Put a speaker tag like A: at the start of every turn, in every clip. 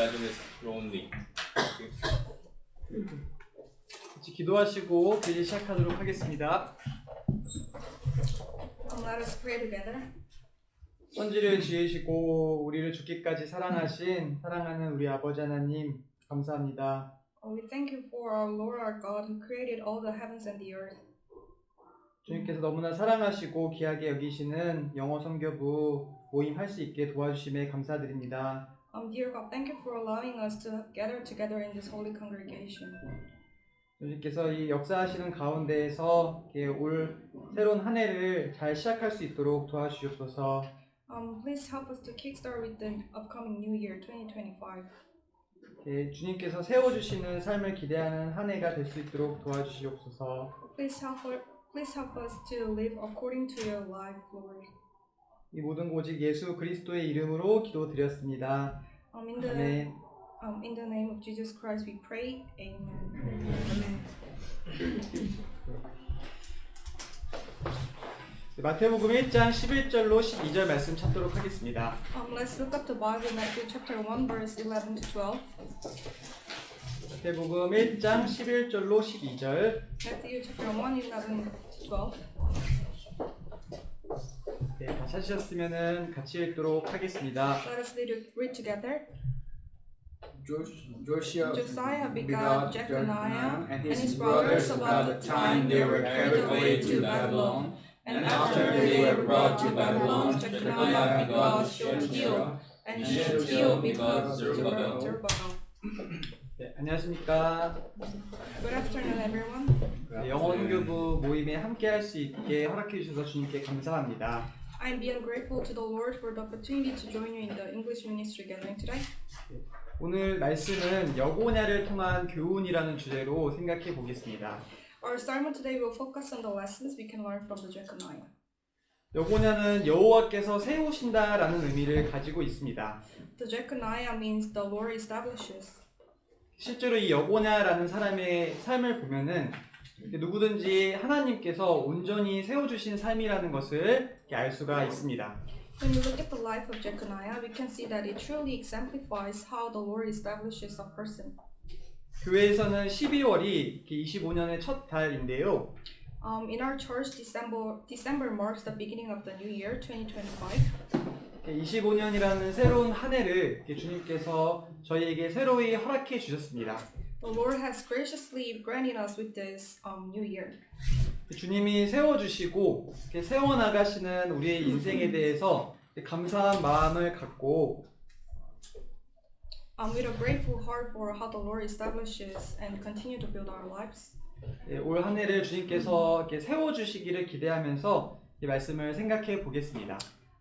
A: evangelist Ronnie.
B: 같이 기도하시고 이제 시작하도록 하겠습니다.
C: Let us pray together.
B: 선지를 지으시고 우리를 죽기까지 사랑하신 사랑하는 우리 아버지 하나님 감사합니다.
C: We thank you for our Lord our God who created all the heavens and the earth.
B: 주님께서 너무나 사랑하시고 귀하게 여기시는 영어 선교부 모임 할 수 있게 도와주심에 감사드립니다.
C: Dear God, thank you for allowing us to gather together in this holy congregation.
B: 주님께서 이 역사하시는 가운데에서 올 새로운 한 해를 잘 시작할 수 있도록 도와주시옵소서.
C: Please help us to kickstart with the upcoming new year 2025.
B: 주님께서 세워주시는 삶을 기대하는 한 해가 될 수 있도록 도와주시옵소서.
C: Please help us to live according to your life, Lord.
B: 이 모든 오직 예수 그리스도의 이름으로 기도드렸습니다. 아멘.
C: In the name of Jesus Christ we pray. Amen.
B: 마태복음 1장 11절로 12절 말씀 찾도록 하겠습니다.
C: Let's look up the Bible, Matthew chapter 1, verse 11 to 12.
B: 마태복음 1장 11절로 12절.
C: Matthew chapter 1, 11 to 12.
B: 네, 다 찾으셨으면 같이 읽도록 하겠습니다.
C: Let us read together.
D: Josiah
C: begot Jeconiah
D: and his brothers about the time they were carried away to Babylon. And after they were brought to Babylon, Jeconiah begot Shealtiel, and Shealtiel begot Zerubbabel.
B: 네, 안녕하십니까?
C: Good afternoon, everyone.
B: 네, 영어 선교부 모임에 함께 할 수 있게 허락해 주셔서 주님께 감사합니다.
C: I am beyond grateful to the Lord for the opportunity to join you in the English ministry gathering today.
B: 오늘 말씀은 여고냐를 통한 교훈이라는 주제로 생각해 보겠습니다.
C: Our sermon today will focus on the lessons we can learn from the Jeconiah.
B: 여고냐는 여호와께서 세우신다라는 의미를 가지고 있습니다.
C: The Jeconiah means the Lord establishes.
B: 실제로 이 여고냐라는 사람의 삶을 보면은 누구든지 하나님께서 온전히 세워주신 삶이라는 것을 알 수가 있습니다.
C: When we look at the life of Jeconiah, we can see that it truly exemplifies how the Lord establishes a person.
B: 교회에서는 12월이 25년의 첫 달인데요.
C: In our church, December marks the beginning of the new year, 2025.
B: 25년이라는 새로운 한 해를 주님께서 저희에게 새로이 허락해 주셨습니다.
C: The Lord has graciously granted us with this new year.
B: 주님이 세워주시고 세워나가시는 우리의 인생에 대해서 감사한 마음을 갖고
C: With a grateful heart for how the Lord establishes and continue to build our lives.
B: 올 한 해를 주님께서 세워주시기를 기대하면서 이 말씀을 생각해 보겠습니다.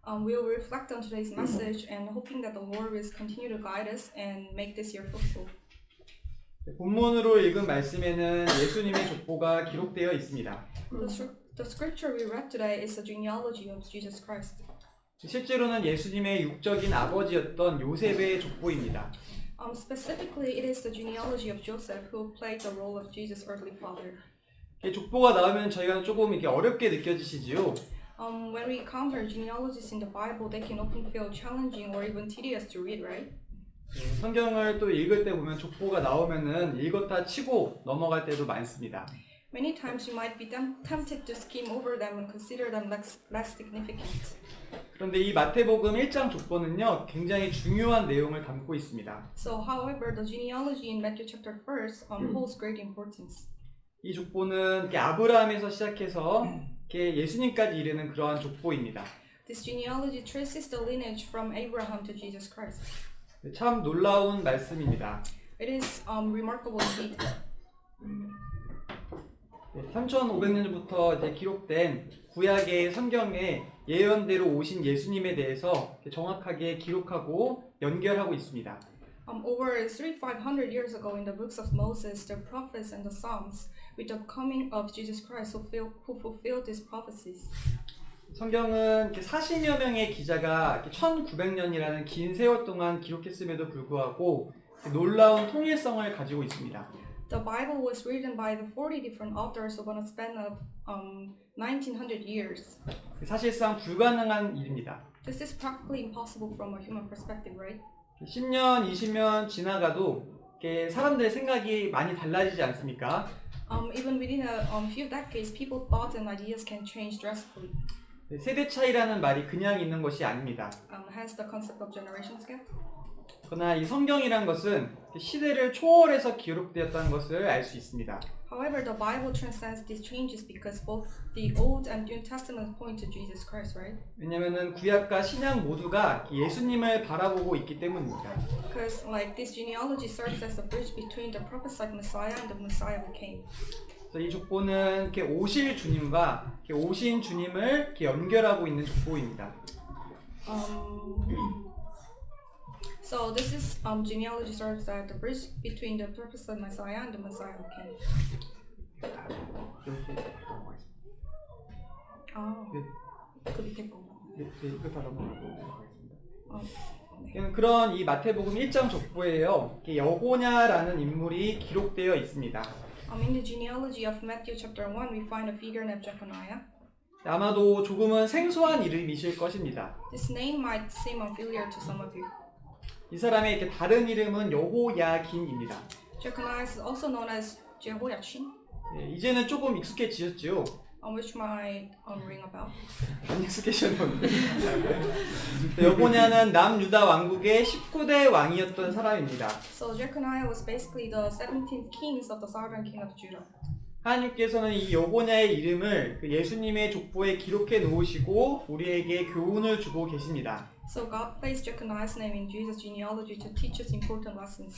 C: We'll reflect on today's message and hoping that the Lord will continue to guide us and make this year fruitful.
B: 본문으로 읽은 말씀에는 예수님의 족보가 기록되어 있습니다.
C: The scripture we read today is the genealogy of Jesus Christ.
B: 실제로는 예수님의 육적인 아버지였던 요셉의 족보입니다.
C: Specifically, it is the genealogy of Joseph who played the role of Jesus' earthly father.
B: 족보가 나오면 저희가 조금 이렇게 어렵게 느껴지시지요.
C: When we encounter genealogies in the Bible, they can often feel challenging or even tedious to read, right?
B: 성경을 또 읽을 때 보면 족보가 나오면은 읽었다 치고 넘어갈 때도 많습니다.
C: Many times you might be tempted to skim over them and consider them less significant.
B: 그런데 이 마태복음 1장 족보는요, 굉장히 중요한 내용을 담고 있습니다.
C: So, however, the genealogy in Matthew chapter 1 holds great importance.
B: 이 족보는 아브라함에서 시작해서 예수님까지 이르는 그러한 족보입니다.
C: This genealogy traces the lineage from Abraham to Jesus Christ.
B: 참 놀라운 말씀입니다.
C: It is remarkable indeed.
B: 3,500년 전부터 이제 기록된 구약의 성경에 예언대로 오신 예수님에 대해서 정확하게 기록하고 연결하고 있습니다.
C: Over 3,500 years ago in the books of Moses, the prophets and the Psalms, with the coming of Jesus Christ who fulfilled these prophecies.
B: 성경은 40여 명의 기자가 1900년이라는 긴 세월 동안 기록했음에도 불구하고 놀라운 통일성을 가지고 있습니다.
C: The Bible was written by the 40 different authors over a span of 1900 years.
B: 사실상 불가능한 일입니다.
C: This is practically impossible from a human perspective, right?
B: 10년, 20년 지나가도 이렇게 사람들의 생각이 많이 달라지지 않습니까?
C: Even within a few decades, people's thoughts and ideas can change drastically.
B: 세대 차이라는 말이 그냥 있는 것이 아닙니다.
C: Hence the concept of generations gap.
B: 그러나 이 성경이란 것은 시대를 초월해서 기록되었다는 것을 알 수 있습니다.
C: However, the Bible transcends these changes because both the Old and New Testament point to Jesus Christ, right?
B: 왜냐하면 구약과 신약 모두가 예수님을 바라보고 있기 때문입니다.
C: Because like this genealogy serves as a bridge between the prophesied Messiah and the Messiah who came.
B: 그래서 이 족보는 이렇게 오실 주님과 이렇게 오신 주님을 이렇게 연결하고 있는 족보입니다.
C: So this is genealogy serves as the bridge between the prophesied Messiah and the Messiah who came. 그 밑에 거.
B: 이거 다 넘어가겠습니다.
C: 네.
B: 그런 이 마태복음 1장 족보에요. 여고냐라는 인물이 기록되어 있습니다.
C: In the genealogy of Matthew chapter 1, we find a figure named Jeconiah.
B: 아마도 조금은 생소한 이름이실 것입니다.
C: This name might seem unfamiliar to some of you.
B: 이 사람의 이렇게 다른 이름은 여호야긴입니다.
C: Jeconiah is also known as Jehoiachin,
B: 이제는 조금 익숙해지셨죠?
C: which might ring a bell.
B: 안 익숙해졌는데. 여고냐는 남유다 왕국의 19대 왕이었던 사람입니다.
C: So Jeconiah was basically the 17th kings of the southern king of Judah.
B: 하나님께서는 이 여고냐의 이름을 예수님의 족보에 기록해 놓으시고 우리에게 교훈을 주고 계십니다.
C: So God placed Jeconiah's name in Jesus' genealogy to teach us important lessons.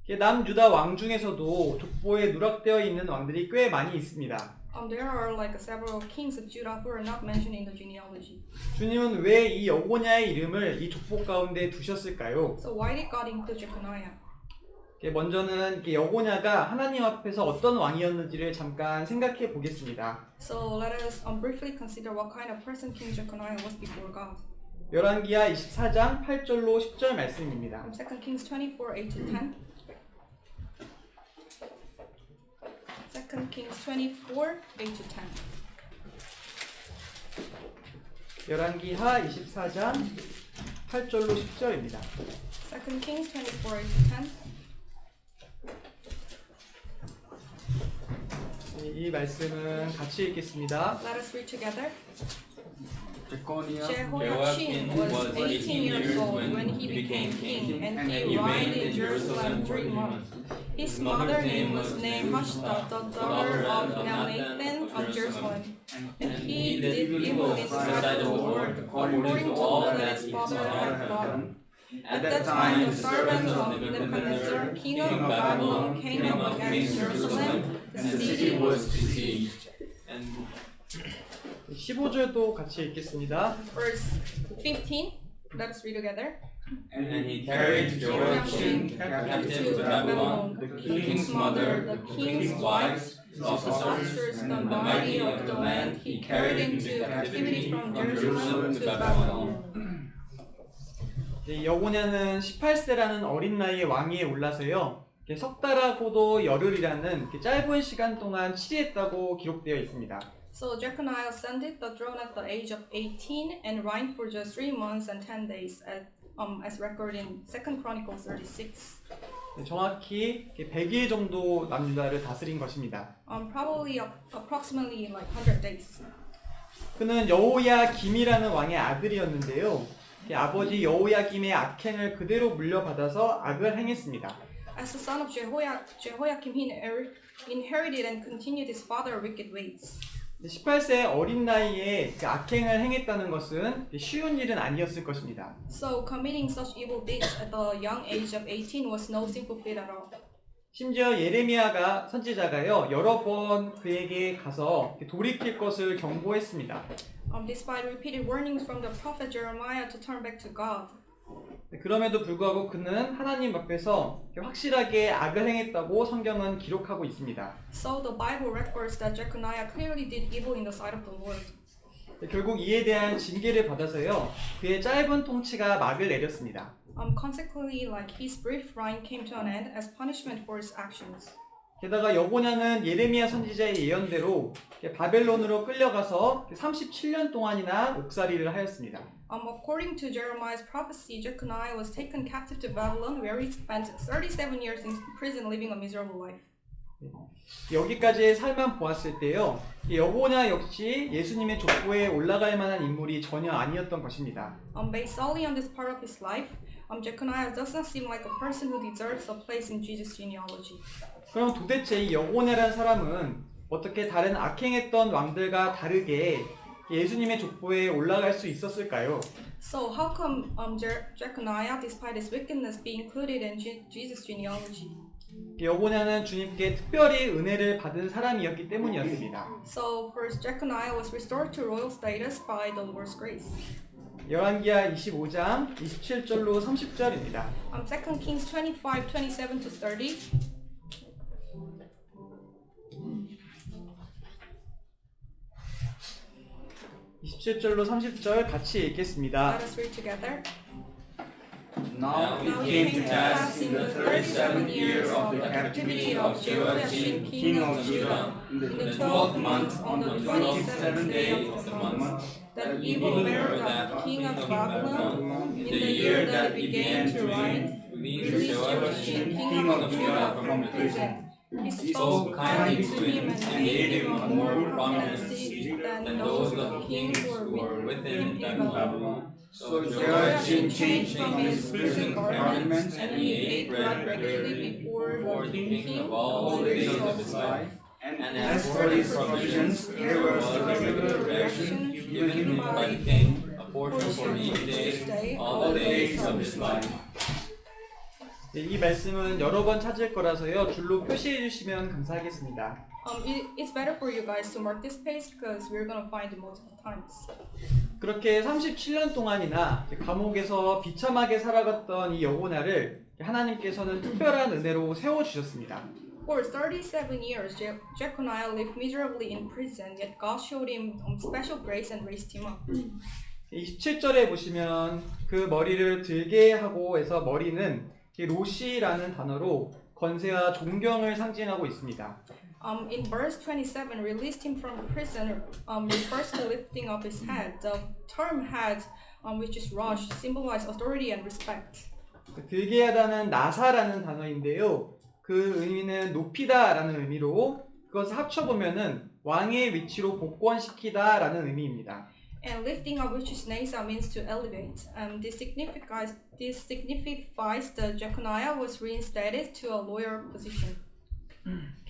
B: 남유다 왕 중에서도 족보에 누락되어 있는 왕들이 꽤 많이 있습니다.
C: There are like several kings of Judah who are not mentioned in the genealogy.
B: 주님은 왜 이 여고냐의 이름을 이 족보 가운데 두셨을까요?
C: So why did God include Jeconiah?
B: 먼저는 여고냐가 하나님 앞에서 어떤 왕이었는지를 잠깐 생각해 보겠습니다.
C: So let us briefly consider what kind of person King Jeconiah was before God.
B: 열왕기하 24장 8절로 10절 말씀입니다.
C: 2 Kings 24, 8 to 10. 2 Kings 24, 8 to 10.
B: 열왕기하 24장 8절로 10절입니다.
C: 2 Kings 24, 8 to 10.
B: 이 말씀은 같이 읽겠습니다.
C: Let us read together.
D: Jeconiah
C: Jehoiachin was 18 years old when he became king, and he reigned in Jerusalem 3 months. His mother name was Nehushta, the daughter of Elnathan of Jerusalem. And he did evil in the sight of the Lord, according to all that his father had done. At that time, the servants of Nebuchadnezzar, king of Babylon, came up against Jerusalem. The city was besieged.
B: 15절도 같이 읽겠습니다.
C: Verse 15. Let us read together.
D: And he carried Jehoiachin captive to Babylon, the king's mother, the king's wives, the officers, the mighty of the land. He carried into captivity from Jerusalem to Babylon.
B: 여고냐는 18세라는 어린 나이에 왕위에 올라서요. 석 달하고도 열흘이라는 짧은 시간 동안 치리했다고 기록되어 있습니다.
C: So Jeconiah ascended the throne at the age of 18 and reigned for just 3 months and 10 days, as recorded in 2 Chronicles 36.
B: 정확히 100일 정도 남유다를 다스린 것입니다.
C: Probably approximately like 100 days.
B: 그는 여호야김이라는 왕의 아들이었는데요. 아버지 여호야김의 악행을 그대로 물려받아서 악을 행했습니다.
C: As the son of Jehoiakim, he inherited and continued his father's wicked ways.
B: 18세 어린 나이에 악행을 행했다는 것은 쉬운 일은 아니었을 것입니다.
C: So committing such evil deeds at the young age of 18 was no simple feat at all.
B: 심지어 예레미야가 선지자가요 여러 번 그에게 가서 돌이킬 것을 경고했습니다.
C: Despite repeated warnings from the prophet Jeremiah to turn back to God.
B: 그럼에도 불구하고 그는 하나님 앞에서 확실하게 악을 행했다고 성경은 기록하고 있습니다.
C: So the Bible records that Jeconiah clearly did evil in the sight of the Lord.
B: 결국 이에 대한 징계를 받아서요 그의 짧은 통치가 막을 내렸습니다.
C: Consequently, like his brief reign came to an end as punishment for his actions.
B: 게다가 여고냐는 예레미야 선지자의 예언대로 바벨론으로 끌려가서 37년 동안이나 옥살이를 하였습니다.
C: According to Jeremiah's prophecy, Jeconiah was taken captive to Babylon, where he spent 37 years in prison living a miserable life.
B: 여기까지의 삶만 보았을 때요, 여고냐 역시 예수님의 족보에 올라갈 만한 인물이 전혀 아니었던 것입니다.
C: Based solely on this part of his life, Jeconiah does not seem like a person who deserves a place in Jesus' genealogy.
B: 그럼 도대체 이 여고냐라는 사람은 어떻게 다른 악행했던 왕들과 다르게 예수님의 족보에 올라갈 수 있었을까요?
C: So how come Jeconiah, despite his wickedness, be included in Jesus' genealogy?
B: 여고냐는 주님께 특별히 은혜를 받은 사람이었기 때문이었습니다.
C: So first, Jeconiah was restored to royal status by the Lord's grace.
B: 열왕기하 25장 27절로 30절입니다.
C: 2 Kings 25, 27 to 30.
B: 27절로 30절 같이 읽겠습니다.
C: Let us read together.
D: Now it came to pass in the 37th year of the captivity of Jehoiachin king of Judah, in the 12th month, on the 27th day of the month, that Evil-Merodach king of Babylon, in the year that it began to reign, released Jehoiachin king of Judah from prison. He spoke kindly to him and made him a more prominent seat than those of the kings who were with him in Babylon. So Jehoiachin changed from his prison garments, and he ate bread regularly before the king all the days of his life. And as for his provisions, there was a regular ration given him by the king, a portion for each day, all the days of his life.
B: 이 말씀은 여러 번 찾을 거라서요, 줄로 표시해 주시면 감사하겠습니다.
C: It's better for you guys to mark this page because we're gonna find it multiple times.
B: 그렇게 37년 동안이나 감옥에서 비참하게 살아갔던 이 여고냐를 하나님께서는 특별한 은혜로 세워주셨습니다.
C: For 37 years, Jeconiah lived miserably in prison, yet God showed him special grace and raised him up.
B: 27절에 보시면 그 머리를 들게 하고 해서 머리는 로시라는 단어로 권세와 존경을 상징하고 있습니다.
C: In verse 27, released him from prison, refers to lifting up his head. The term head, which is rosh, symbolizes authority and respect.
B: 들게 하다는 나사라는 단어인데요. 그 의미는 높이다라는 의미로 그것을 합쳐보면은 왕의 위치로 복권시키다라는 의미입니다.
C: And lifting up, which is nasa, means to elevate. This signifies that Jeconiah was reinstated to a lower position.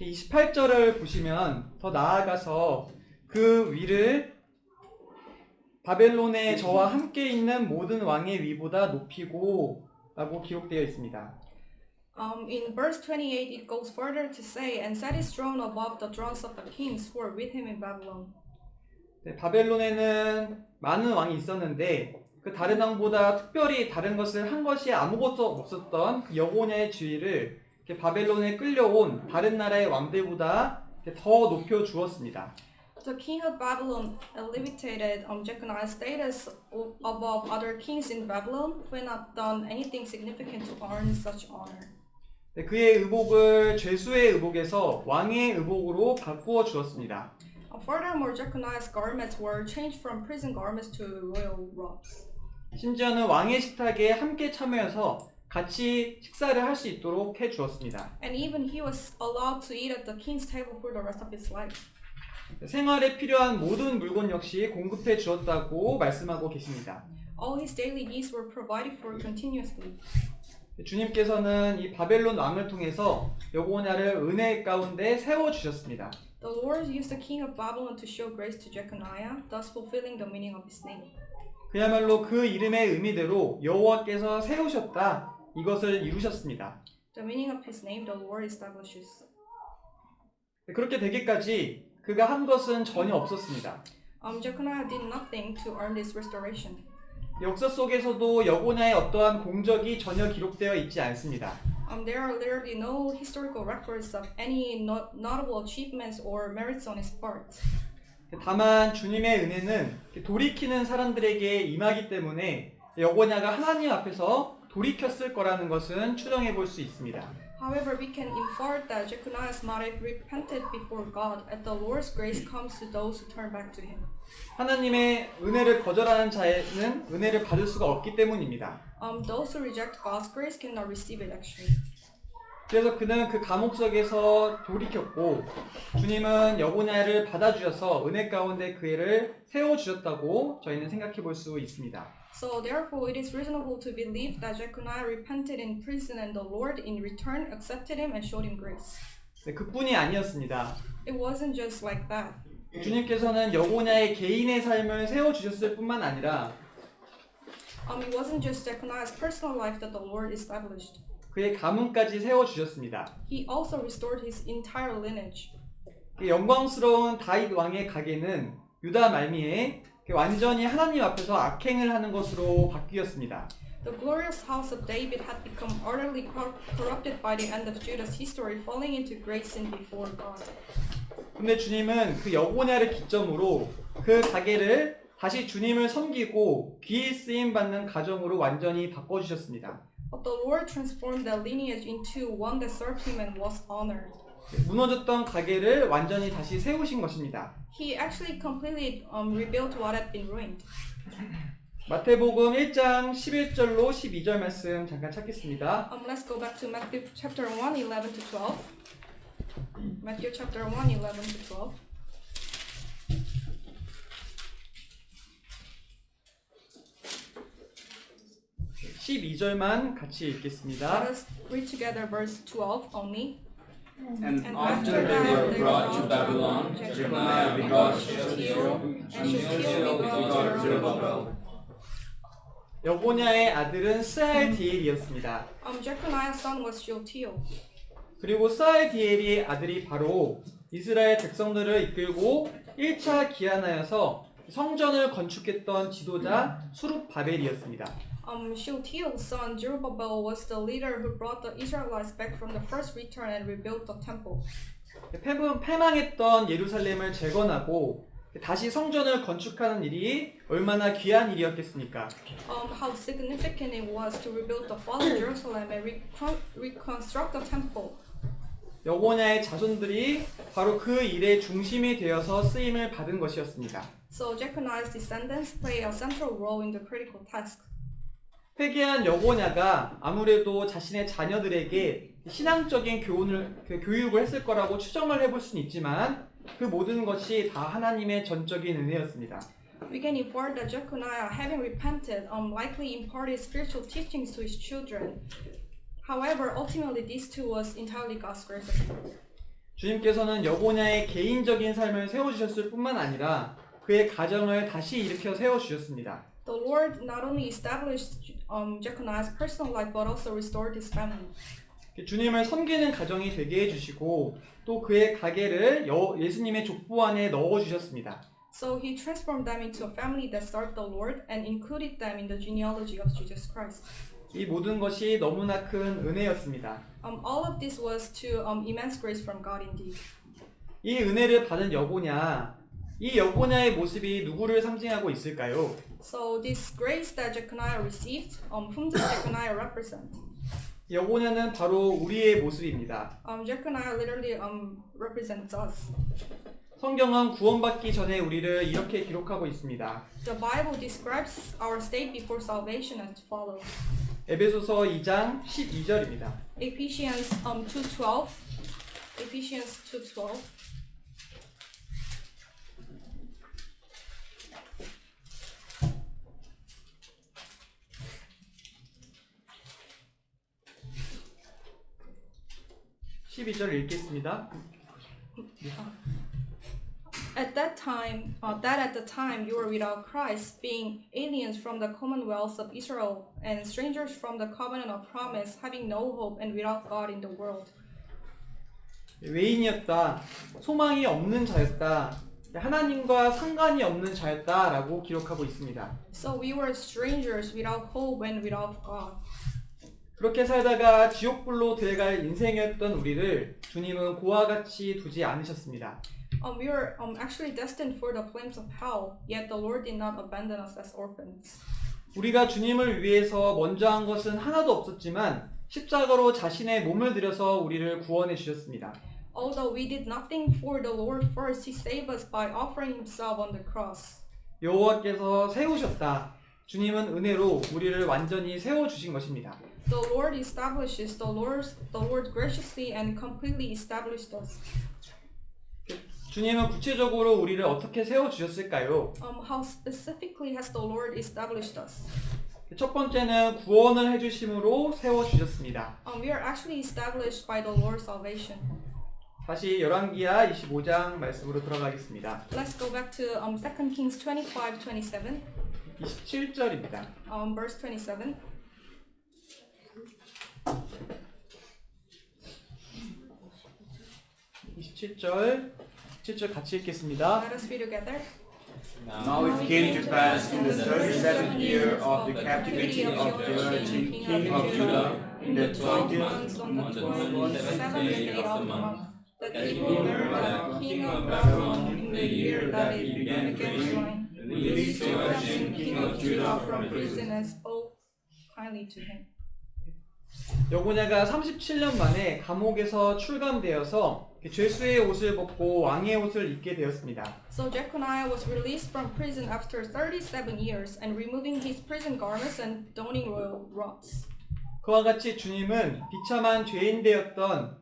B: 28절을 보시면 더 나아가서 그 위를 바벨론의 저와 함께 있는 모든 왕의 위보다 높이고 라고 기록되어 있습니다.
C: In verse 28, it goes further to say, and set his throne above the thrones of the kings who were with him in Babylon.
B: 네, 바벨론에는 많은 왕이 있었는데 그 다른 왕보다 특별히 다른 것을 한 것이 아무것도 없었던 여고냐의 지위를 바벨론에 끌려온 다른 나라의 왕들보다 더 높여 주었습니다.
C: The king of Babylon elevated Jeconiah's status above other kings in Babylon who had not done anything significant to earn such honor.
B: 네, 그의 의복을 죄수의 의복에서 왕의 의복으로 바꾸어 주었습니다.
C: Furthermore, Jeconiah's garments were changed from prison garments to royal robes.
B: 심지어는 왕의 식탁에 함께 참여해서 같이 식사를 할 수 있도록 해 주었습니다.
C: And even he was allowed to eat at the king's table for the rest of his life.
B: 생활에 필요한 모든 물건 역시 공급해 주었다고 말씀하고 계십니다.
C: All his daily needs were provided for continuously.
B: 주님께서는 이 바벨론 왕을 통해서 여고냐를 은혜 가운데 세워 주셨습니다.
C: The Lord used the king of Babylon to show grace to Jeconiah, thus fulfilling the meaning of his name.
B: 그야말로 그 이름의 의미대로 여호와께서 세우셨다, 이것을 이루셨습니다.
C: The meaning of his name, the Lord establishes.
B: 그렇게 되기까지 그가 한 것은 전혀 없었습니다.
C: Jeconiah did nothing to earn this restoration.
B: 역사 속에서도 여고냐의 어떠한 공적이 전혀 기록되어 있지 않습니다.
C: There are literally no historical records of any notable achievements or merits on his part.
B: 다만 주님의 은혜는 돌이키는 사람들에게 임하기 때문에 여고냐가 하나님 앞에서 돌이켰을 거라는 것은 추정해 볼 수 있습니다.
C: However, we can infer that Jeconiah's mother repented before God, and the Lord's grace comes to those who turn back to Him.
B: 하나님의 은혜를 거절하는 자에는 은혜를 받을 수가 없기 때문입니다.
C: Those who reject God's grace cannot receive it actually.
B: 그래서 그는 그 감옥 속에서 돌이켰고 주님은 여고냐를 받아주셔서 은혜 가운데 그 애를 세워주셨다고 저희는 생각해 볼 수 있습니다.
C: So therefore, it is reasonable to believe that Jeconiah repented in prison, and the Lord in return accepted him and showed him grace.
B: 네, 그뿐이 아니었습니다.
C: It wasn't just like that.
B: 주님께서는 여고냐의 개인의 삶을 세워주셨을 뿐만 아니라
C: It wasn't just Jeconiah's personal life that the Lord established.
B: 그의 가문까지 세워주셨습니다.
C: He also restored his entire lineage.
B: 영광스러운 다윗 왕의 가계는 유다 말미에 완전히 하나님 앞에서 악행을 하는 것으로 바뀌었습니다.
C: The glorious house of David had become utterly corrupted by the end of Judah's history, falling into great sin before God.
B: 근데 주님은 그 여고냐를 기점으로 그 가계를 다시 주님을 섬기고 귀히 쓰임 받는 가정으로 완전히 바꿔주셨습니다.
C: But the Lord transformed that lineage into one that served Him and was honored.
B: 무너졌던 가계를 완전히 다시 세우신 것입니다.
C: He actually completely rebuilt what had been ruined.
B: 마태복음 1장 11절로 12절 말씀 잠깐 찾겠습니다.
C: Let's go back to Matthew chapter 1, 11 to 12. Matthew chapter 1, 11 to 12.
B: 네, 12절만 같이 읽겠습니다.
C: Let us read together verse 12 only.
D: And after they were brought to Babylon, Jeconiah begot Shealtiel, and Shealtiel begot Zerubbabel.
B: 여고냐의 아들은 스알디엘이었습니다.
C: Jeconiah's son was Shealtiel.
B: 그리고 스알디엘의 아들이 바로 이스라엘 백성들을 이끌고 1차 기한하여서 성전을 건축했던 지도자 수룹바벨이었습니다.
C: Shealtiel's son Zerubbabel was the leader who brought the Israelites back from the first return and rebuilt the temple.
B: 패망했던 예루살렘을 재건하고 다시 성전을 건축하는 일이 얼마나 귀한 일이었겠습니까?
C: How significant it was to rebuild the fallen Jerusalem and reconstruct the temple.
B: 여고냐의 자손들이 바로 그 일의 중심이 되어서 쓰임을 받은 것이었습니다.
C: So Jeconiah's descendants play a central role in the critical task.
B: 회개한 여고냐가 아무래도 자신의 자녀들에게 신앙적인 교육을 했을 거라고 추정을 해볼 수는 있지만 그 모든 것이 다 하나님의 전적인 은혜였습니다.
C: We can infer that Jeconiah, having repented, likely imparted spiritual teachings to his children. However, ultimately this too was entirely God's grace as well.
B: 주님께서는 여고냐의 개인적인 삶을 세워주셨을 뿐만 아니라 그의 가정을 다시 일으켜 세워주셨습니다.
C: The Lord not only established Jeconiah's personal life but also restored his family.
B: 주님을 섬기는 가정이 되게 해주시고 또 그의 가계를 예수님의 족보 안에 넣어주셨습니다.
C: So he transformed them into a family that served the Lord and included them in the genealogy of Jesus Christ.
B: 이 모든 것이 너무나 큰 은혜였습니다.
C: All of this was to immense grace from God indeed.
B: 이 은혜를 받은 여고냐, 이 여고냐의 모습이 누구를 상징하고 있을까요?
C: So this grace that Jeconiah received, whom does Jeconiah represent?
B: 여고냐는 바로 우리의 모습입니다.
C: Jeconiah literally represents us.
B: 성경은 구원받기 전에 우리를 이렇게 기록하고 있습니다.
C: The Bible describes our state before salvation as follows.
B: 에베소서 2장 12절입니다.
C: Ephesians 2:12. Ephesians 2:12.
B: 읽겠습니다.
C: At the time you were without Christ, being aliens from the commonwealth of Israel and strangers from the covenant of promise, having no hope and without God in the world.
B: 외인이었다. 소망이 없는 자였다. 하나님과 상관이 없는 자였다라고 기록하고 있습니다.
C: So we were strangers without hope and without God.
B: 그렇게 살다가 지옥불로 들어갈 인생이었던 우리를 주님은 고와 같이 두지 않으셨습니다.
C: We were actually destined for the flames of hell, yet the Lord did not abandon us as orphans.
B: 우리가 주님을 위해서 먼저 한 것은 하나도 없었지만 십자가로 자신의 몸을 들여서 우리를 구원해 주셨습니다.
C: Although we did nothing for the Lord first, He saved us by offering Himself on the cross.
B: 여호와께서 세우셨다. 주님은 은혜로 우리를 완전히 세워 주신 것입니다.
C: The Lord establishes, the Lord graciously and completely established us.
B: 주님은 구체적으로 우리를 어떻게 세워 주셨을까요?
C: How specifically has the Lord established us?
B: 첫 번째는 구원을 해 주심으로 세워 주셨습니다.
C: We are actually established by the Lord's salvation.
B: 다시 열왕기하 25장 말씀으로 돌아가겠습니다.
C: Let's go back to 2 Kings 25:27,
B: 27절입니다.
C: verse 27.
B: 27절 같이 읽겠습니다.
C: Let us read together.
D: Now it came to pass in the 37th year of the captivity of Jehoiachin, king of Judah, in the 20th
C: month,
D: month,
C: the 7th day of the month, that the
D: the
C: ruler, king of Babylon, in the year that it began against Rome, released Jehoiachin, king of Judah, from prison and spoke kindly to him.
B: 여고냐가 37년 만에 감옥에서 출감되어서 죄수의 옷을 벗고 왕의 옷을 입게 되었습니다.
C: So Jeconiah was released from prison after 37 years and removing his prison garments and donning royal robes.
B: 그와 같이 주님은 비참한 죄인 되었던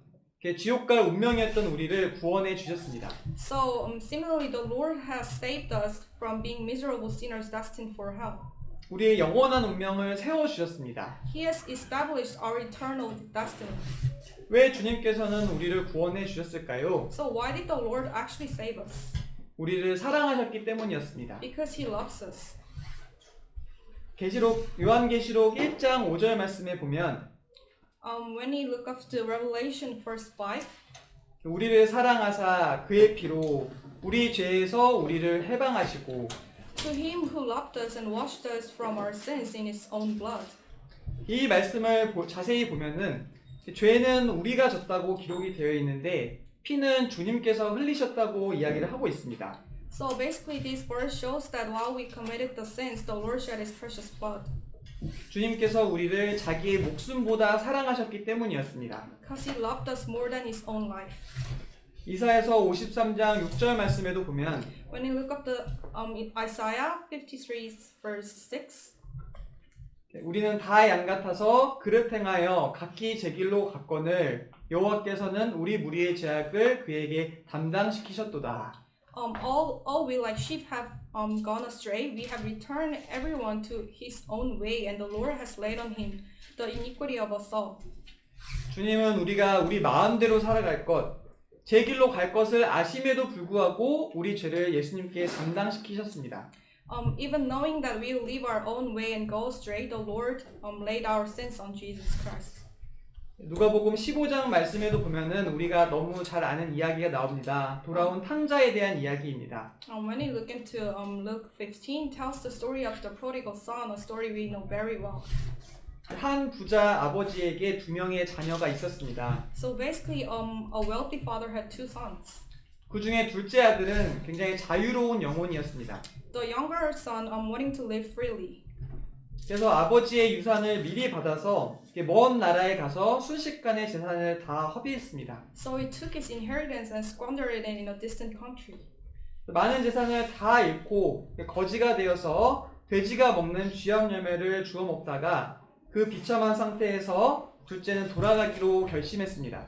B: 지옥 갈 운명이었던 우리를 구원해 주셨습니다.
C: So similarly, the Lord has saved us from being miserable sinners destined for hell.
B: 우리의 영원한 운명을 세워 주셨습니다.
C: He has established our eternal destiny.
B: 왜 주님께서는 우리를 구원해 주셨을까요?
C: So why did the Lord actually save us?
B: 우리를 사랑하셨기 때문이었습니다.
C: Because He loves us.
B: 요한계시록 1장 5절 말씀에 보면
C: When we look up to Revelation verse 5,
B: 우리를 사랑하사 그의 피로 우리 죄에서 우리를 해방하시고
C: to Him who loved us and washed us from our sins in His own blood.
B: 이 말씀을 자세히 보면은 죄는 우리가 졌다고 기록이 되어 있는데 피는 주님께서 흘리셨다고 이야기를 하고 있습니다.
C: So basically, this verse shows that while we committed the sins, the Lord shed His precious blood.
B: 주님께서 우리를 자기의 목숨보다 사랑하셨기 때문이었습니다.
C: Because He loved us more than His own life.
B: 이사야서 53장 6절 말씀에도 보면
C: When you look up the Isaiah 53 verse 6,
B: 우리는 다 양 같아서 그릇 행하여 각기 제 길로 갔거늘 여호와께서는 우리 무리의 죄악을 그에게 담당시키셨도다.
C: all we like sheep have gone astray. We have returned everyone to his own way, and the Lord has laid on him the iniquity of us all.
B: 주님은 우리가 우리 마음대로 살아갈 것, 제 길로 갈 것을 아심에도 불구하고 우리 죄를 예수님께 담당시키셨습니다.
C: Even knowing that we live our own way and go astray, the Lord laid our sins on Jesus Christ.
B: 누가복음 15장 말씀에도 보면은 우리가 너무 잘 아는 이야기가 나옵니다. 돌아온 탕자에 대한 이야기입니다.
C: When you look into Luke 15, tells the story of the prodigal son, a story we know very well.
B: 한 부자 아버지에게 두 명의 자녀가 있었습니다.
C: So basically, a wealthy father had two sons.
B: 그 중에 둘째 아들은 굉장히 자유로운 영혼이었습니다.
C: The younger son wanting to live freely.
B: 그래서 아버지의 유산을 미리 받아서 먼 나라에 가서 순식간에 재산을 다 허비했습니다.
C: So he took his inheritance and squandered it in a distant country.
B: 많은 재산을 다 잃고 거지가 되어서 돼지가 먹는 쥐약 열매를 주워 먹다가 그 비참한 상태에서 둘째는 돌아가기로 결심했습니다.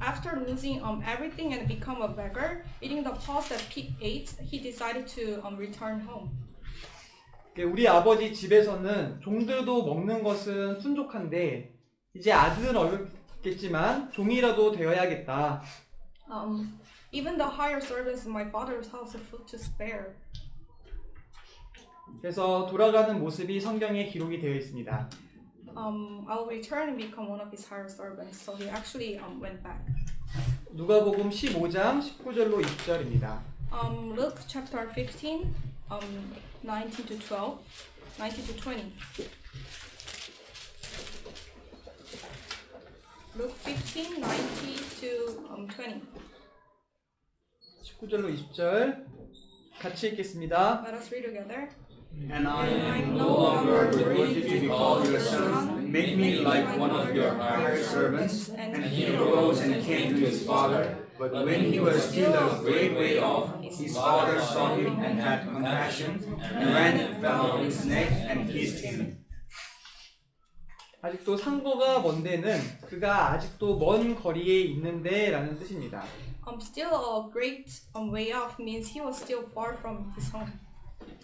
C: After losing everything and become a beggar, eating the pods that pig ate, he decided to return home.
B: 우리 아버지 집에서는 종들도 먹는 것은 풍족한데 이제 아들은 어렵겠지만 종이라도 되어야겠다.
C: Even the higher servants in my father's house have food to spare.
B: 그래서 돌아가는 모습이 성경에 기록이 되어 있습니다.
C: I'll return and become one of his higher servants. So he actually went back.
B: 누가복음 15장 19절로 20절입니다.
C: Luke chapter 15, 19 to 12, 19 to 20. Luke 15, 19 to 20.
B: 19절로 20절 같이 읽겠습니다.
C: Let us read together.
D: And I am no longer worthy to be called your son. Make me like one of your hired servants. And he arose and came to his father. But when he was still a great way off, his father saw him and had compassion, and ran and fell on his neck and kissed him.
B: 아직도 상고가 먼데는 그가 아직도 먼 거리에 있는데 라는 뜻입니다.
C: Still a great way off means he was still far from his home.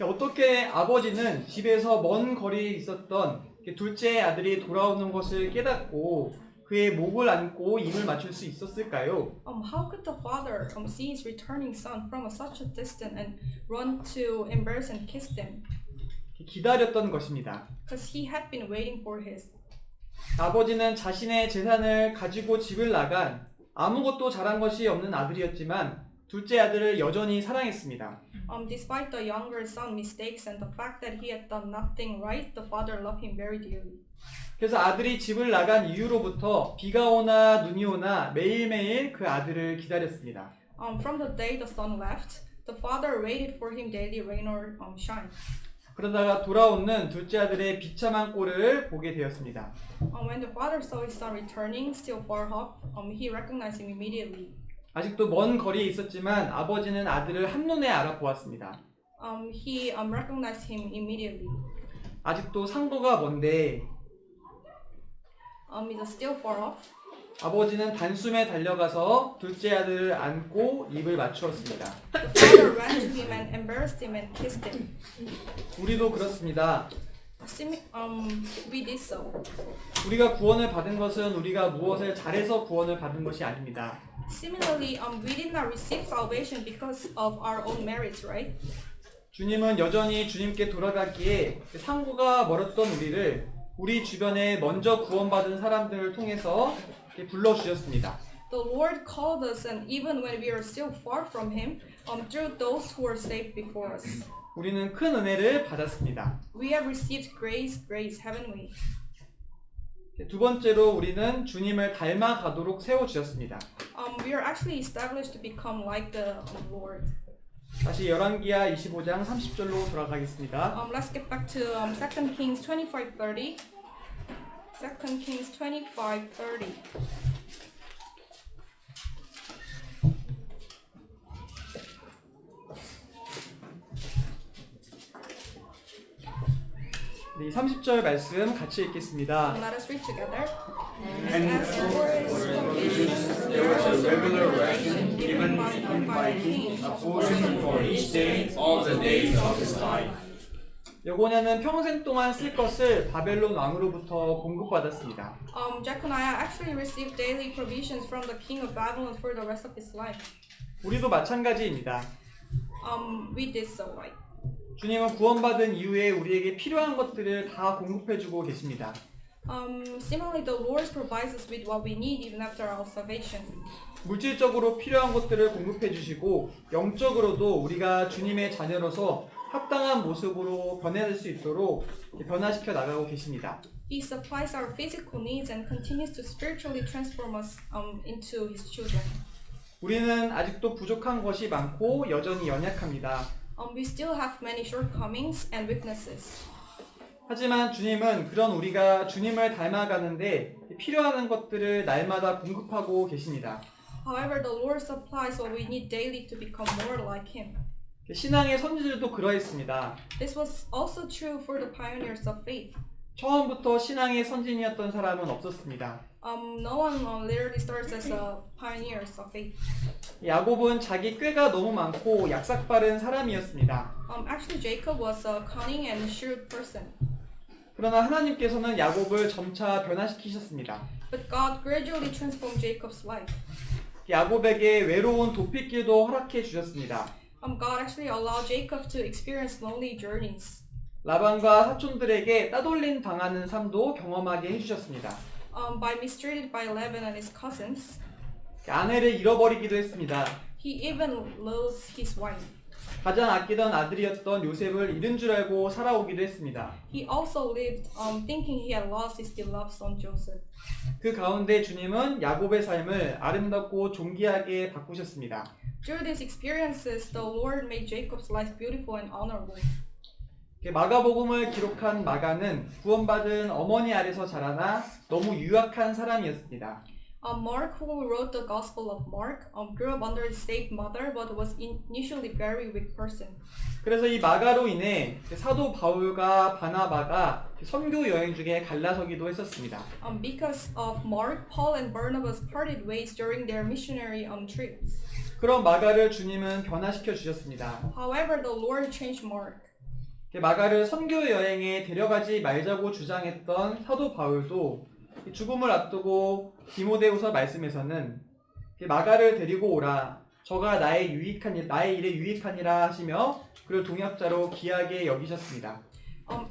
B: 어떻게 아버지는 집에서 먼 거리에 있었던 둘째 아들이 돌아오는 것을 깨닫고 그의 목을 안고 입을 맞출 수 있었을까요?
C: How could the father see his returning son from such a distance and run to embrace and kiss him?
B: 기다렸던 것입니다.
C: Because he had been waiting for his.
B: 아버지는 자신의 재산을 가지고 집을 나간 아무것도 잘한 것이 없는 아들이었지만 둘째 아들을 여전히 사랑했습니다.
C: Despite the younger son's mistakes and the fact that he had done nothing right, the father loved him very dearly.
B: 그래서 아들이 집을 나간 이후로부터 비가 오나 눈이 오나 매일매일 그 아들을 기다렸습니다.
C: From the day the son left, the father waited for him daily, rain or shine.
B: 그러다가 돌아오는 둘째 아들의 비참한 꼴을 보게 되었습니다.
C: When the father saw his son returning, still far off, he recognized him immediately.
B: 아직도 먼 거리에 있었지만 아버지는 아들을 한눈에 알아보았습니다.
C: He recognized him immediately.
B: 아직도 상고가 먼데
C: He's still far off.
B: 아버지는 단숨에 달려가서 둘째 아들을 안고 입을 맞추었습니다.
C: The father ran to him and embraced him and kissed him.
B: 우리도 그렇습니다.
C: We did so.
B: 우리가 구원을 받은 것은 우리가 무엇을 잘해서 구원을 받은 것이 아닙니다.
C: Similarly, we did not receive salvation because of our own merits, right?
B: 주님은 여전히 주님께 돌아가기에 상고가 멀었던 우리를 우리 주변에 먼저 구원받은 사람들을 통해서 불러주셨습니다.
C: The Lord called us, and even when we are still far from Him, through those who were saved before us.
B: 우리는 큰 은혜를 받았습니다.
C: We have received grace, haven't we?
B: 두 번째로 우리는 주님을 닮아가도록 세워주셨습니다.
C: We are actually established to become like the Lord.
B: 다시 열왕기하 25장 30절로 돌아가겠습니다.
C: Let's get back to 2 Kings 25:30. 2 Kings 25:30.
B: 네, 30절 말씀 같이 읽겠습니다.
C: Let us read together.
D: And for provisions, there was a regular ration given him by the king, a portion for each day, all the days of his life.
B: 여고냐는 평생 동안 쓸 것을 바벨론 왕으로부터 공급받았습니다.
C: Jeconiah actually received daily provisions from the king of Babylon for the rest of his life.
B: 우리도 마찬가지입니다.
C: We did so, right?
B: 주님은 구원받은 이후에 우리에게 필요한 것들을 다 공급해주고 계십니다.
C: Similarly, the Lord provides us with what we need even after our salvation.
B: 물질적으로 필요한 것들을 공급해주시고 영적으로도 우리가 주님의 자녀로서 합당한 모습으로 변해질 수 있도록 변화시켜 나가고 계십니다.
C: He supplies our physical needs and continues to spiritually transform us into His children.
B: 우리는 아직도 부족한 것이 많고 여전히 연약합니다.
C: We still have many shortcomings and weaknesses.
B: 하지만 주님은 그런 우리가 주님을 닮아가는데 필요한 것들을 날마다 공급하고 계십니다.
C: However, the Lord supplies what we need daily to become more like Him.
B: 신앙의 선지들도 그러했습니다.
C: This was also true for the pioneers of faith.
B: 처음부터 신앙의 선진이었던 사람은 없었습니다.
C: No one literally starts as a pioneers of faith.
B: 야곱은 자기 꾀가 너무 많고 약삭빠른 사람이었습니다.
C: Actually, Jacob was a cunning and shrewd person.
B: 그러나 하나님께서는 야곱을 점차 변화시키셨습니다.
C: But God gradually transformed Jacob's life.
B: 야곱에게 외로운 도피길도 허락해 주셨습니다.
C: God actually allowed Jacob to experience lonely journeys.
B: 라반과 사촌들에게 따돌림 당하는 삶도 경험하게 해주셨습니다.
C: By mistreated by Laban and his cousins.
B: 아내를 잃어버리기도 했습니다.
C: He even lost his wife.
B: 가장 아끼던 아들이었던 요셉을 잃은 줄 알고 살아오기도 했습니다.
C: He also lived thinking he had lost his beloved son Joseph.
B: 그 가운데 주님은 야곱의 삶을 아름답고 존귀하게 바꾸셨습니다.
C: Through these experiences, the Lord made Jacob's life beautiful and honorable.
B: 마가복음을 기록한 마가는 구원받은 어머니 아래서 자라나 너무 유약한 사람이었습니다.
C: Mark, who wrote the Gospel of Mark, grew up under a saved mother but was initially very weak person.
B: 그래서 이 마가로 인해 사도 바울과 바나바가 선교 여행 중에 갈라서기도 했었습니다.
C: Because of Mark, Paul and Barnabas parted ways during their missionary trips.
B: 그런 마가를 주님은 변화시켜 주셨습니다.
C: However, the Lord changed Mark.
B: 마가를 선교 여행에 데려가지 말자고 주장했던 사도 바울도 죽음을 앞두고 디모데후서 말씀에서는 마가를 데리고 오라. 저가 나의 일에 유익하니라 하시며 그를 동역자로 귀하게 여기셨습니다.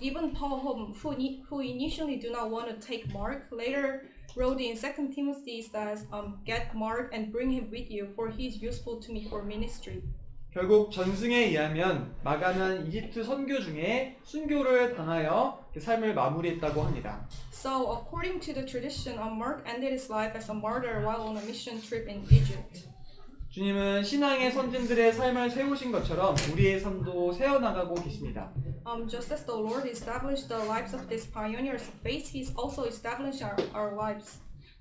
C: Even Paul, who initially do not want to take Mark, later wrote in 2 Timothy says, "Get Mark and bring him with you, for he is useful to me for ministry."
B: 결국 전승에 의하면 마가는 이집트 선교 중에 순교를 당하여 삶을 마무리했다고 합니다.
C: So, according to the tradition, Mark ended his life as a martyr while on a mission trip in Egypt.
B: 주님은 신앙의 선진들의 삶을 세우신 것처럼 우리의 삶도 세워나가고 계십니다.
C: Just as the Lord established the lives of these pioneers of faith, He's also established our lives.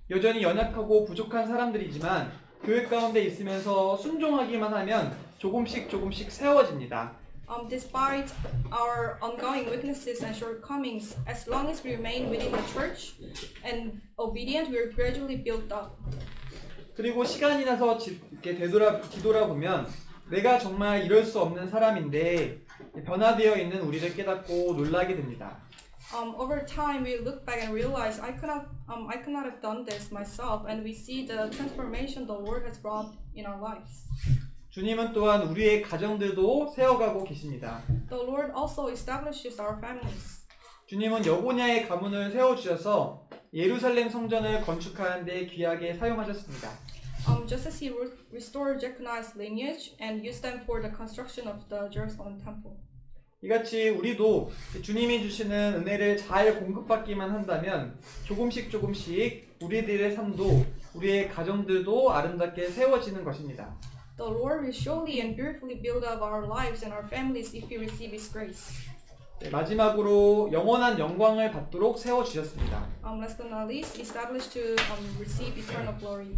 B: 여전히 연약하고 부족한 사람들이지만 교회 가운데 있으면서 순종하기만 하면 조금씩 세워집니다.
C: Despite our ongoing weaknesses and shortcomings, as long as we remain within the church and obedient, we are gradually built up.
B: 그리고 시간이 나서 이렇게 뒤돌아보면 내가 정말 이럴 수 없는 사람인데 변화되어 있는 우리를 깨닫고 놀라게 됩니다.
C: Over time, we look back and realize I could not have done this myself, and we see the transformation the Lord has brought in our lives.
B: 주님은 또한 우리의 가정들도 세워가고 계십니다.
C: The Lord also establishes our families.
B: 주님은 여고냐의 가문을 세워주셔서 예루살렘 성전을 건축하는 데 귀하게 사용하셨습니다.
C: Just as He restored Jeconiah's lineage and used them for the construction of the Jerusalem temple.
B: 이같이 우리도 주님이 주시는 은혜를 잘 공급받기만 한다면 조금씩 우리들의 삶도 우리의 가정들도 아름답게 세워지는 것입니다.
C: The Lord will surely and beautifully build up our lives and our families if we receive His grace.
B: 마지막으로 영원한 영광을 받도록 세워주셨습니다.
C: Last but not least, established to receive eternal glory.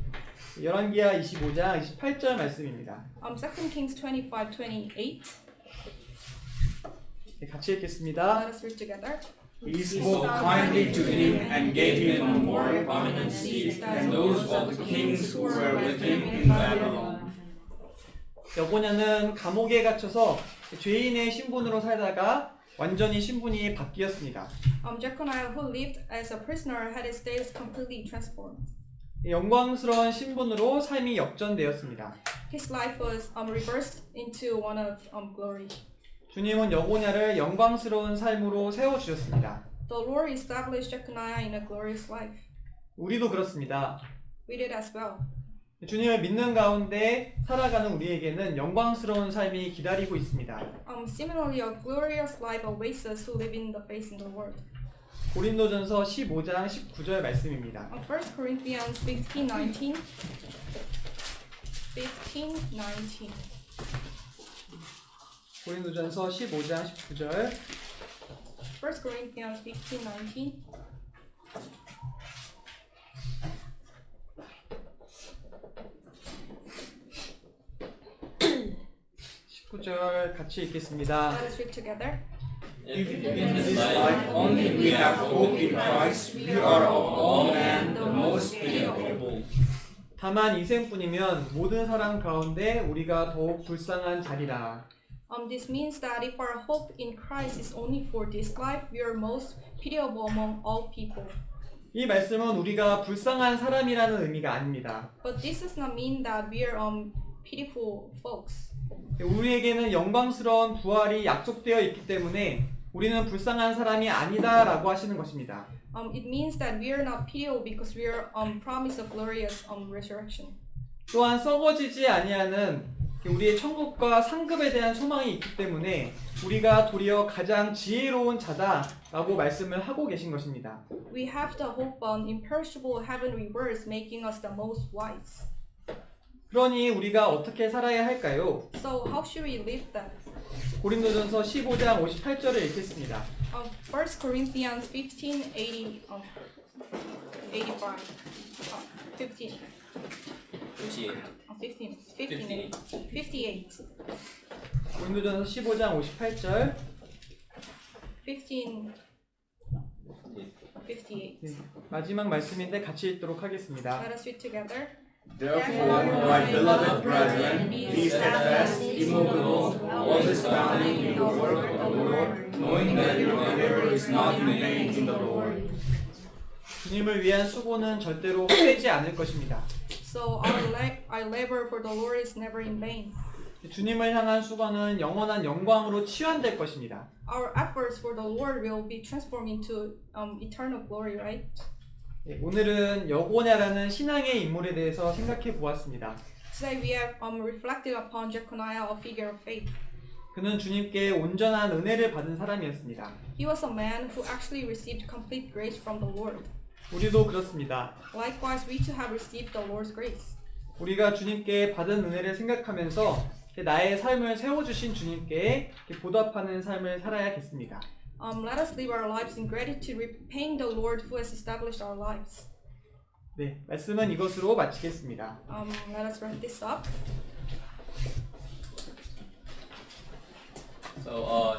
B: 열왕기하 25장 28절 말씀입니다.
C: 2 Kings 25:28.
B: 같이 읽겠습니다.
C: Let us read together.
D: He spoke kindly to him and gave him a more prominent seat than those of the kings who were with him in Babylon.
B: 여고냐는 감옥에 갇혀서 죄인의 신분으로 살다가 완전히 신분이 바뀌었습니다.
C: Jeconiah, who lived as a prisoner, had his status completely transformed.
B: 영광스러운 신분으로 삶이 역전되었습니다.
C: His life was reversed into one of glory.
B: 주님은 여고냐를 영광스러운 삶으로 세워주셨습니다.
C: The Lord established Jeconiah in a glorious life.
B: 우리도 그렇습니다.
C: We did as well.
B: 주님을 믿는 가운데 살아가는 우리에게는 영광스러운 삶이 기다리고 있습니다.
C: Similarly, a glorious life awaits us who live in the faith in the Lord.
B: 고린도전서 15장 19절 말씀입니다.
C: 1 Corinthians 15:19. 15:19.
B: 고린도전서 15장 19절
C: 1 Corinthians 15:19.
B: 19절 같이 읽겠습니다.
C: Let us read together.
D: If in this life only we have hope in Christ, we are of all men the most pitiable.
B: 다만 이생뿐이면 모든 사람 가운데 우리가 더욱 불쌍한 자리라.
C: This means that if our hope in Christ is only for this life, we are most pitiable among all people.
B: 이 말씀은 우리가 불쌍한 사람이라는 의미가 아닙니다.
C: But this does not mean that we are pitiful folks.
B: 우리에게는 영광스러운 부활이 약속되어 있기 때문에 우리는 불쌍한 사람이 아니다라고 하시는 것입니다.
C: It means that we are not pitiable because we are promised a glorious resurrection.
B: 또한 썩어지지 아니하는 우리의 천국과 상급에 대한 소망이 있기 때문에 우리가 도리어 가장 지혜로운 자다라고 말씀을 하고 계신 것입니다.
C: We have the hope on imperishable heavenly words, making us the most wise.
B: 그러니 우리가 어떻게 살아야 할까요?
C: So how should we live then?
B: 고린도전서 15장 58절을 읽겠습니다.
C: 1 Corinthians 15:80, 85. 15. 58.
B: 고린도전서 15장 58절.
C: 15. 58.
B: 네, 마지막 말씀인데 같이 읽도록 하겠습니다.
C: Let us read together.
D: Therefore, my beloved brethren, be steadfast, immovable, always abounding in the work of the Lord, knowing that your labor is not in vain in the Lord.
B: 주님을 위한 수고는 절대로 헛되지 않을 것입니다.
C: So our labor for the Lord is never in vain.
B: 주님을 향한 수고는 영원한 영광으로 치환될 것입니다.
C: Our efforts for the Lord will be transformed into eternal glory, right?
B: 네, 오늘은 여고냐라는 신앙의 인물에 대해서 생각해 보았습니다.
C: Today we have reflected upon Jeconiah, a figure of faith.
B: 그는 주님께 온전한 은혜를 받은 사람이었습니다.
C: He was a man who actually received complete grace from the Lord.
B: 우리도 그렇습니다.
C: Likewise, we too have received the Lord's grace.
B: 우리가 주님께 받은 은혜를 생각하면서 나의 삶을 세워주신 주님께 보답하는 삶을 살아야겠습니다.
C: Let us live our lives in gratitude, repaying the Lord who has established our lives.
B: 네, 말씀은 이것으로 마치겠습니다.
C: Let us wrap this up.
D: So,